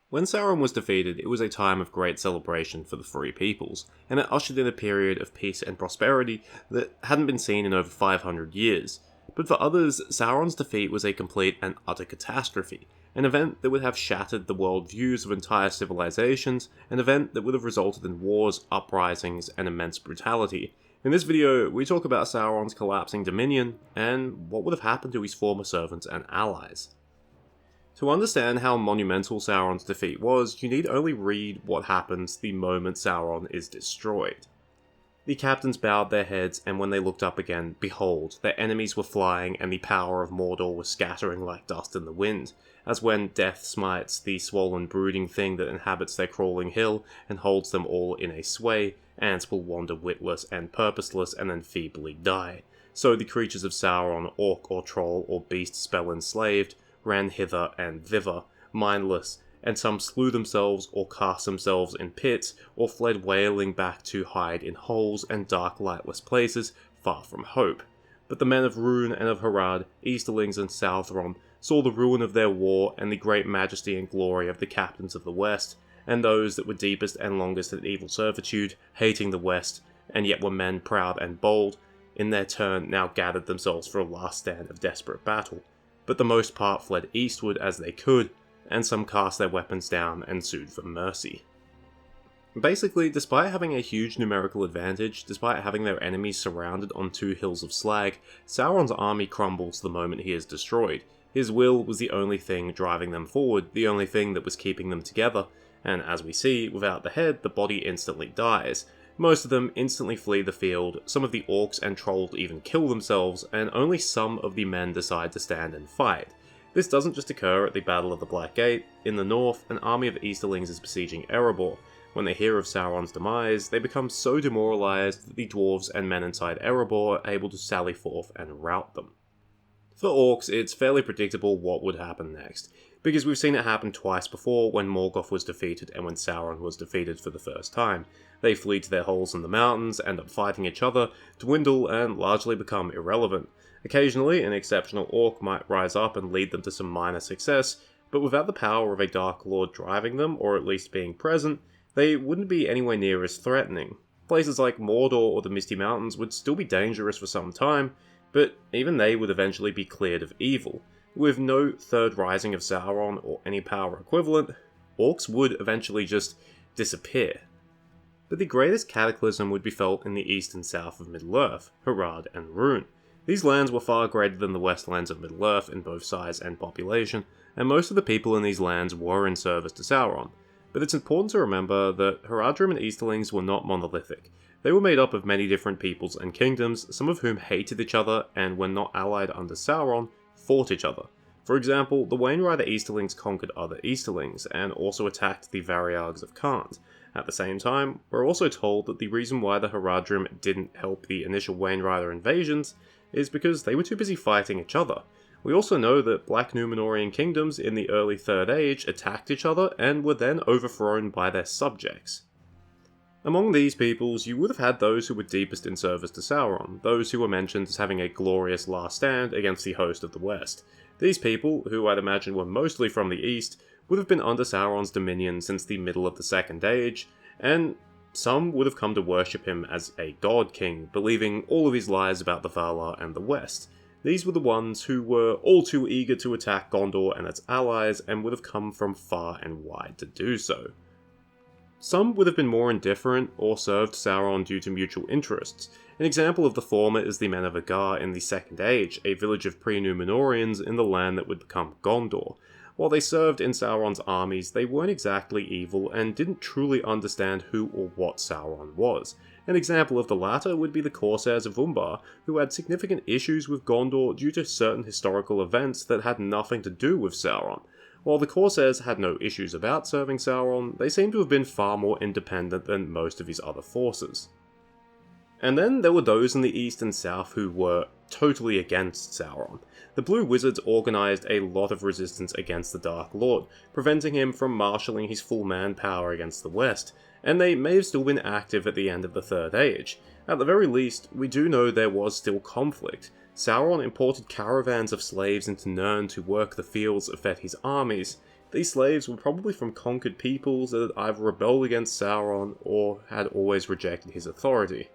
When Sauron was defeated, it was a time of great celebration for the Free Peoples, and it ushered in a period of peace and prosperity that hadn't been seen in over 500 years. But for others, Sauron's defeat was a complete and utter catastrophe, an event that would have shattered the worldviews of entire civilizations, an event that would have resulted in wars, uprisings, and immense brutality. In this video, we talk about Sauron's collapsing dominion, and what would have happened to his former servants and allies. To understand how monumental Sauron's defeat was, you need only read what happens the moment Sauron is destroyed. The captains bowed their heads, and when they looked up again, behold, their enemies were flying, and the power of Mordor was scattering like dust in the wind, as when death smites the swollen brooding thing that inhabits their crawling hill and holds them all in a sway, ants will wander witless and purposeless and then feebly die. So the creatures of Sauron, orc or troll or beast spell enslaved, ran hither and thither, mindless, and some slew themselves or cast themselves in pits, or fled wailing back to hide in holes and dark lightless places, far from hope. But the men of Rhun and of Harad, Easterlings and Southron, saw the ruin of their war and the great majesty and glory of the captains of the West, and those that were deepest and longest in evil servitude, hating the West, and yet were men proud and bold, in their turn now gathered themselves for a last stand of desperate battle. But the most part fled eastward as they could, and some cast their weapons down and sued for mercy. Basically, despite having a huge numerical advantage, despite having their enemies surrounded on 2 hills of slag, Sauron's army crumbles the moment he is destroyed. His will was the only thing driving them forward, the only thing that was keeping them together, and as we see, without the head, the body instantly dies. Most of them instantly flee the field, some of the orcs and trolls even kill themselves, and only some of the men decide to stand and fight. This doesn't just occur at the Battle of the Black Gate. In the north, an army of Easterlings is besieging Erebor. When they hear of Sauron's demise, they become so demoralized that the dwarves and men inside Erebor are able to sally forth and rout them. For orcs, it's fairly predictable what would happen next, because we've seen it happen twice before when Morgoth was defeated and when Sauron was defeated for the first time. They flee to their holes in the mountains, end up fighting each other, dwindle, and largely become irrelevant. Occasionally, an exceptional orc might rise up and lead them to some minor success, but without the power of a Dark Lord driving them, or at least being present, they wouldn't be anywhere near as threatening. Places like Mordor or the Misty Mountains would still be dangerous for some time, but even they would eventually be cleared of evil. With no third rising of Sauron or any power equivalent, orcs would eventually just disappear. But the greatest cataclysm would be felt in the east and south of Middle-earth, Harad and Rhun. These lands were far greater than the westlands of Middle-earth in both size and population, and most of the people in these lands were in service to Sauron. But it's important to remember that Haradrim and Easterlings were not monolithic. They were made up of many different peoples and kingdoms, some of whom hated each other and, when not allied under Sauron, fought each other. For example, the Wainrider Easterlings conquered other Easterlings, and also attacked the Variags of Khand. At the same time, we're also told that the reason why the Haradrim didn't help the initial Wainrider invasions is because they were too busy fighting each other. We also know that Black Númenórean kingdoms in the early Third Age attacked each other and were then overthrown by their subjects. Among these peoples, you would have had those who were deepest in service to Sauron, those who were mentioned as having a glorious last stand against the host of the West. These people, who I'd imagine were mostly from the East, would have been under Sauron's dominion since the middle of the Second Age, and some would have come to worship him as a god king, believing all of his lies about the Valar and the West. These were the ones who were all too eager to attack Gondor and its allies, and would have come from far and wide to do so. Some would have been more indifferent, or served Sauron due to mutual interests. An example of the former is the men of Agar in the Second Age, a village of pre-Númenóreans in the land that would become Gondor. While they served in Sauron's armies, they weren't exactly evil and didn't truly understand who or what Sauron was. An example of the latter would be the Corsairs of Umbar, who had significant issues with Gondor due to certain historical events that had nothing to do with Sauron. While the Corsairs had no issues about serving Sauron, they seem to have been far more independent than most of his other forces. And then there were those in the east and south who were totally against Sauron. The Blue Wizards organised a lot of resistance against the Dark Lord, preventing him from marshalling his full manpower against the West, and they may have still been active at the end of the Third Age. At the very least, we do know there was still conflict. Sauron imported caravans of slaves into Nirn to work the fields of Fethi's armies. These slaves were probably from conquered peoples that had either rebelled against Sauron or had always rejected his authority.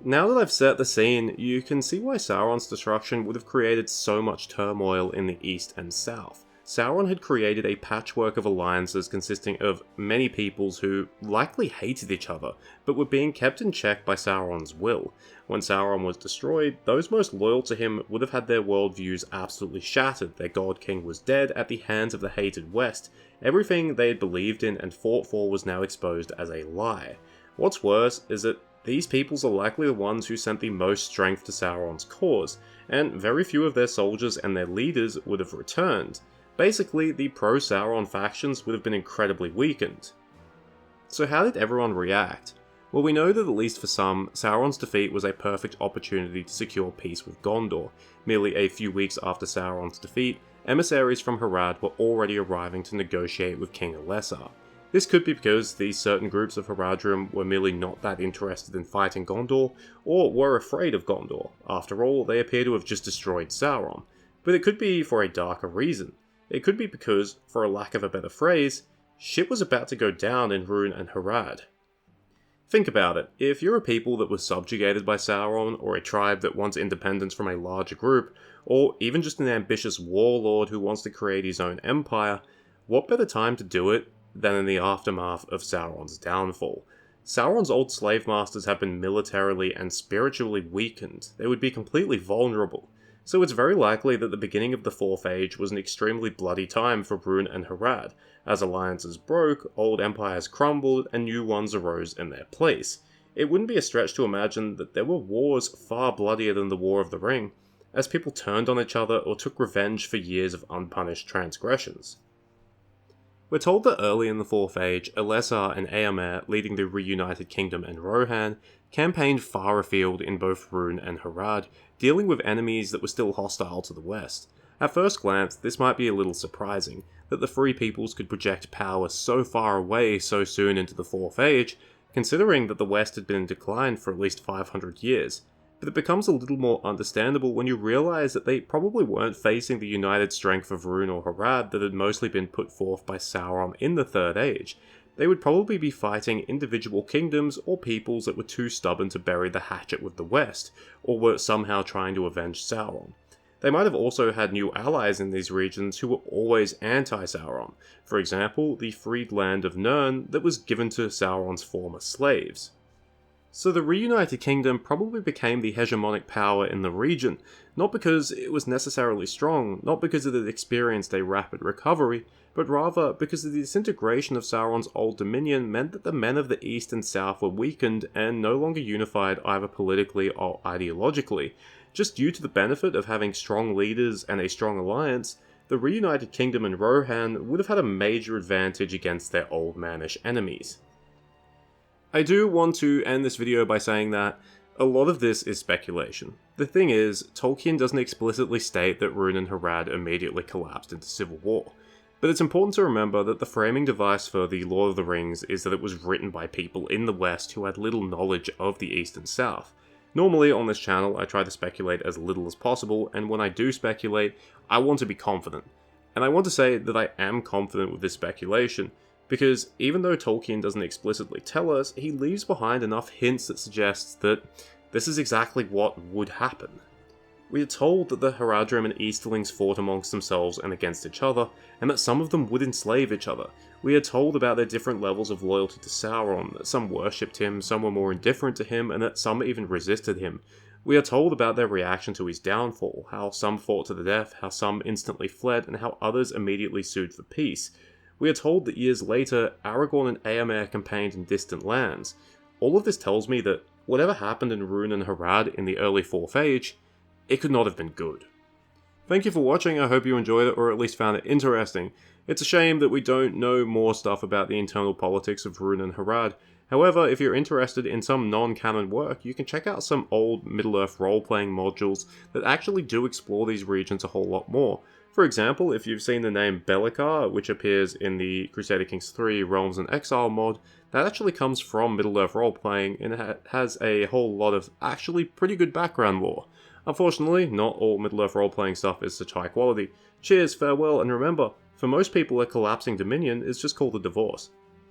Now that I've set the scene, you can see why Sauron's destruction would have created so much turmoil in the east and south. Sauron had created a patchwork of alliances consisting of many peoples who likely hated each other, but were being kept in check by Sauron's will. When Sauron was destroyed, those most loyal to him would have had their worldviews absolutely shattered. Their god king was dead at the hands of the hated West. Everything they had believed in and fought for was now exposed as a lie. What's worse is that these peoples are likely the ones who sent the most strength to Sauron's cause, and very few of their soldiers and their leaders would have returned. Basically, the pro-Sauron factions would have been incredibly weakened. So how did everyone react? Well, we know that at least for some, Sauron's defeat was a perfect opportunity to secure peace with Gondor. Merely a few weeks after Sauron's defeat, emissaries from Harad were already arriving to negotiate with King Elessar. This could be because these certain groups of Haradrim were merely not that interested in fighting Gondor, or were afraid of Gondor. After all, they appear to have just destroyed Sauron. But it could be for a darker reason. It could be because, for a lack of a better phrase, shit was about to go down in Rhun and Harad. Think about it, if you're a people that was subjugated by Sauron, or a tribe that wants independence from a larger group, or even just an ambitious warlord who wants to create his own empire, what better time to do it than in the aftermath of Sauron's downfall? Sauron's old slave masters have been militarily and spiritually weakened. They would be completely vulnerable. So it's very likely that the beginning of the Fourth Age was an extremely bloody time for Rhun and Harad. As alliances broke, old empires crumbled, and new ones arose in their place. It wouldn't be a stretch to imagine that there were wars far bloodier than the War of the Ring, as people turned on each other or took revenge for years of unpunished transgressions. We're told that early in the Fourth Age, Elessar and Eomer, leading the reunited kingdom and Rohan, campaigned far afield in both Rhun and Harad, dealing with enemies that were still hostile to the west. At first glance, this might be a little surprising, that the Free Peoples could project power so far away so soon into the Fourth Age, considering that the west had been in decline for at least 500 years. But it becomes a little more understandable when you realise that they probably weren't facing the united strength of Rhun or Harad that had mostly been put forth by Sauron in the Third Age. They would probably be fighting individual kingdoms or peoples that were too stubborn to bury the hatchet with the West, or were somehow trying to avenge Sauron. They might have also had new allies in these regions who were always anti-Sauron. For example, the freed land of Nirn that was given to Sauron's former slaves. So the reunited kingdom probably became the hegemonic power in the region, not because it was necessarily strong, not because it had experienced a rapid recovery, but rather because the disintegration of Sauron's old dominion meant that the men of the east and south were weakened and no longer unified either politically or ideologically. Just due to the benefit of having strong leaders and a strong alliance, the reunited kingdom and Rohan would have had a major advantage against their old mannish enemies. I do want to end this video by saying that a lot of this is speculation. The thing is, Tolkien doesn't explicitly state that Rhun and Harad immediately collapsed into civil war. But it's important to remember that the framing device for The Lord of the Rings is that it was written by people in the West who had little knowledge of the East and South. Normally on this channel I try to speculate as little as possible, and when I do speculate, I want to be confident. And I want to say that I am confident with this speculation, because even though Tolkien doesn't explicitly tell us, he leaves behind enough hints that suggests that this is exactly what would happen. We are told that the Haradrim and Easterlings fought amongst themselves and against each other, and that some of them would enslave each other. We are told about their different levels of loyalty to Sauron, that some worshipped him, some were more indifferent to him, and that some even resisted him. We are told about their reaction to his downfall, how some fought to the death, how some instantly fled, and how others immediately sued for peace. We are told that years later, Aragorn and Eomer campaigned in distant lands. All of this tells me that whatever happened in Rhun and Harad in the early Fourth Age, it could not have been good. Thank you for watching, I hope you enjoyed it or at least found it interesting. It's a shame that we don't know more stuff about the internal politics of Rhun and Harad. However, if you're interested in some non-canon work, you can check out some old Middle-earth role-playing modules that actually do explore these regions a whole lot more. For example, if you've seen the name Be'lakor, which appears in the Crusader Kings 3 Realms in Exile mod, that actually comes from Middle-earth role-playing, and it has a whole lot of actually pretty good background lore. Unfortunately, not all Middle-earth role-playing stuff is such high quality. Cheers, farewell, and remember, For most people, a collapsing dominion is just called a divorce.